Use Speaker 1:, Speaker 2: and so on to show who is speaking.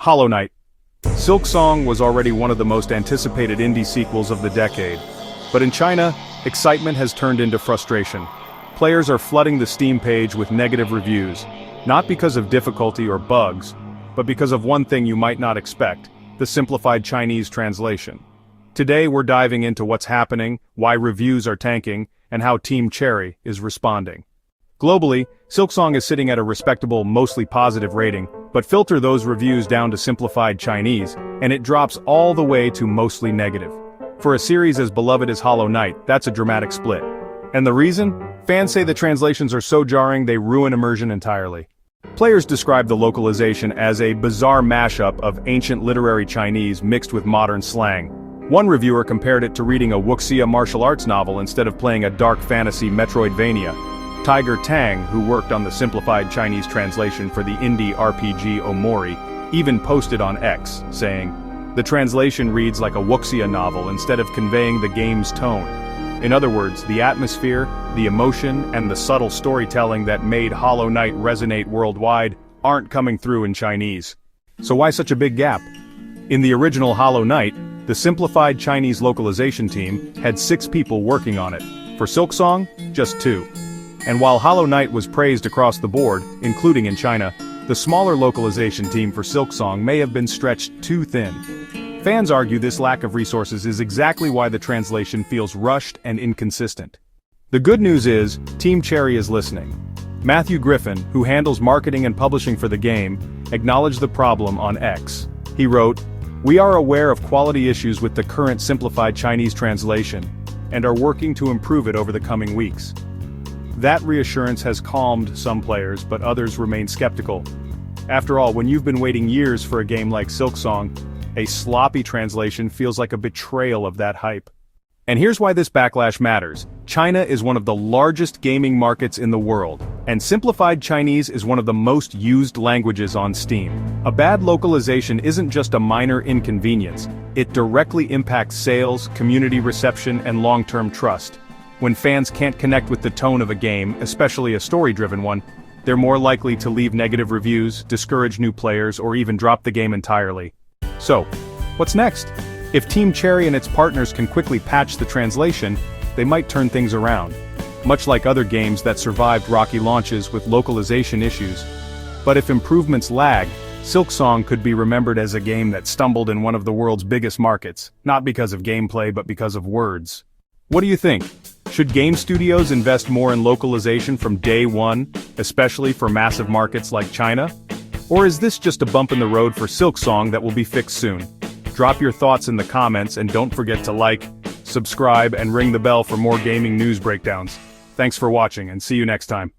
Speaker 1: Hollow Knight. Silksong was already one of the most anticipated indie sequels of the decade. But in China, excitement has turned into frustration. Players are flooding the Steam page with negative reviews, not because of difficulty or bugs, but because of one thing you might not expect: the simplified Chinese translation. Today we're diving into what's happening, why reviews are tanking, and how Team Cherry is responding. Globally, Silksong is sitting at a respectable, mostly positive rating, but filter those reviews down to simplified Chinese, and it drops all the way to mostly negative. For a series as beloved as Hollow Knight, that's a dramatic split. And the reason? Fans say the translations are so jarring they ruin immersion entirely. Players describe the localization as a bizarre mashup of ancient literary Chinese mixed with modern slang. One reviewer compared it to reading a wuxia martial arts novel instead of playing a dark fantasy Metroidvania. Tiger Tang, who worked on the simplified Chinese translation for the indie RPG Omori, even posted on X, saying, "The translation reads like a wuxia novel instead of conveying the game's tone." In other words, the atmosphere, the emotion, and the subtle storytelling that made Hollow Knight resonate worldwide aren't coming through in Chinese. So why such a big gap? In the original Hollow Knight, the simplified Chinese localization team had 6 people working on it. For Silksong, just 2. And while Hollow Knight was praised across the board, including in China, the smaller localization team for Silksong may have been stretched too thin. Fans argue this lack of resources is exactly why the translation feels rushed and inconsistent. The good news is, Team Cherry is listening. Matthew Griffin, who handles marketing and publishing for the game, acknowledged the problem on X. He wrote, "We are aware of quality issues with the current simplified Chinese translation, and are working to improve it over the coming weeks." That reassurance has calmed some players, but others remain skeptical. After all, when you've been waiting years for a game like Silksong, a sloppy translation feels like a betrayal of that hype. And here's why this backlash matters. China is one of the largest gaming markets in the world, and simplified Chinese is one of the most used languages on Steam. A bad localization isn't just a minor inconvenience, it directly impacts sales, community reception, and long-term trust. When fans can't connect with the tone of a game, especially a story-driven one, they're more likely to leave negative reviews, discourage new players, or even drop the game entirely. So, what's next? If Team Cherry and its partners can quickly patch the translation, they might turn things around. Much like other games that survived rocky launches with localization issues. But if improvements lag, Silksong could be remembered as a game that stumbled in one of the world's biggest markets, not because of gameplay but because of words. What do you think? Should game studios invest more in localization from day one, especially for massive markets like China? Or is this just a bump in the road for Silksong that will be fixed soon? Drop your thoughts in the comments and don't forget to like, subscribe, and ring the bell for more gaming news breakdowns. Thanks for watching and see you next time.